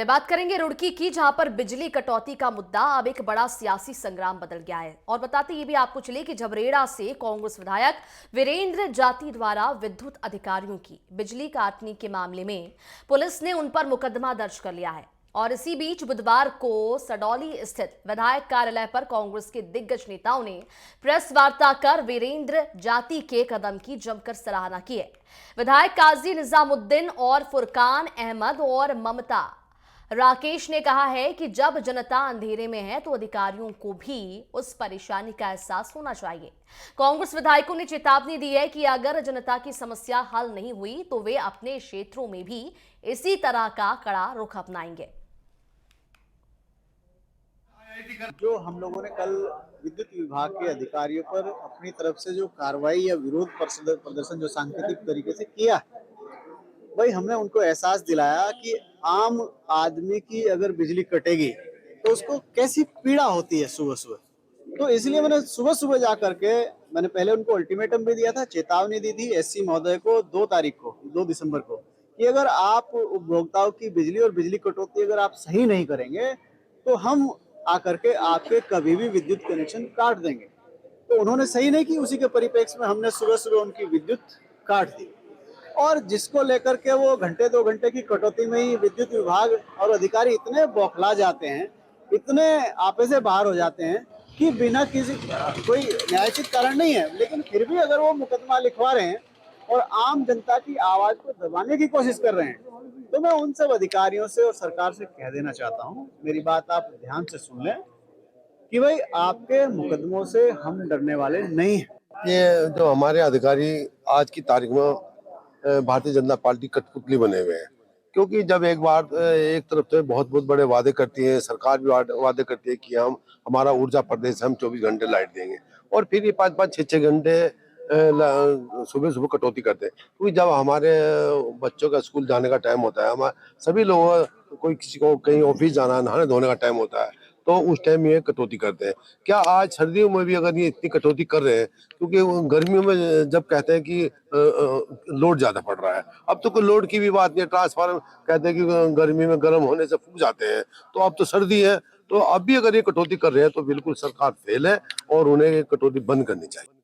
बात करेंगे रुड़की की, जहां पर बिजली कटौती का मुद्दा अब एक बड़ा सियासी संग्राम बदल गया है। और बताते ये भी आपको चले कि झबरेड़ा से कांग्रेस विधायक वीरेंद्र जाती द्वारा विद्युत अधिकारियों की बिजली काटने के मामले में पुलिस ने उन पर मुकदमा दर्ज कर लिया है। और इसी बीच बुधवार को सडौली स्थित विधायक कार्यालय पर कांग्रेस के दिग्गज नेताओं ने प्रेस वार्ता कर वीरेंद्र जाती के कदम की जमकर सराहना की है। विधायक काजी निजामुद्दीन और फुरकान अहमद और ममता राकेश ने कहा है कि जब जनता अंधेरे में है तो अधिकारियों को भी उस परेशानी का एहसास होना चाहिए। कांग्रेस विधायकों ने चेतावनी दी है कि अगर जनता की समस्या हल नहीं हुई तो वे अपने क्षेत्रों में भी इसी तरह का कड़ा रुख अपनाएंगे। जो हम लोगों ने कल विद्युत विभाग के अधिकारियों पर अपनी तरफ से जो कार्रवाई या विरोध प्रदर्शन जो सांकेतिक तरीके से किया, वही हमने उनको एहसास दिलाया कि आम आदमी की अगर बिजली कटेगी तो उसको कैसी पीड़ा होती है सुबह सुबह। तो इसलिए मैंने सुबह सुबह जा करके मैंने पहले उनको अल्टीमेटम भी दिया था, चेतावनी दी थी एससी महोदय को 2 तारीख को 2 दिसंबर को कि अगर आप उपभोक्ताओं की बिजली और बिजली कटौती अगर आप सही नहीं करेंगे तो हम आकर के आपके कभी भी विद्युत कनेक्शन काट देंगे। तो उन्होंने सही नहीं की, उसी के परिप्रेक्ष्य में हमने सुबह सुबह उनकी विद्युत काट दी। और जिसको लेकर के वो घंटे 2 घंटे की कटौती में ही विद्युत विभाग और अधिकारी इतने बौखला जाते हैं, इतने आपे से बाहर हो जाते हैं कि बिना किसी कोई न्यायोचित कारण नहीं है, लेकिन फिर भी अगर वो मुकदमा लिखवा रहे हैं और आम जनता की आवाज को दबाने की कोशिश कर रहे हैं, तो मैं उन सब अधिकारियों से और सरकार से कह देना चाहता हूँ, मेरी बात आप ध्यान से सुन लें कि भाई आपके मुकदमों से हम डरने वाले नहीं हैं। ये जो हमारे अधिकारी आज की तारीख में भारतीय जनता पार्टी कठपुतली बने हुए हैं, क्योंकि जब एक बार एक तरफ से बहुत बहुत बड़े वादे करती है, सरकार भी वादे करती है कि हम हमारा ऊर्जा प्रदेश, हम 24 घंटे लाइट देंगे, और फिर ये 5-5 6-6 घंटे सुबह सुबह कटौती करते हैं। क्योंकि जब हमारे बच्चों का स्कूल जाने का टाइम होता है, हमारे सभी लोगों कोई किसी को कहीं ऑफिस जाना है, नहाने धोने का टाइम होता है, तो उस टाइम ये कटौती करते हैं। क्या आज सर्दियों में भी अगर ये इतनी कटौती कर रहे हैं, क्योंकि गर्मियों में जब कहते हैं कि लोड ज्यादा पड़ रहा है, अब तो कोई लोड की भी बात नहीं है, ट्रांसफार्मर कहते हैं कि गर्मी में गर्म होने से फूक जाते हैं, तो अब तो सर्दी है, तो अब भी अगर ये कटौती कर रहे हैं तो बिल्कुल सरकार फेल है और उन्हें कटौती बंद करनी चाहिए।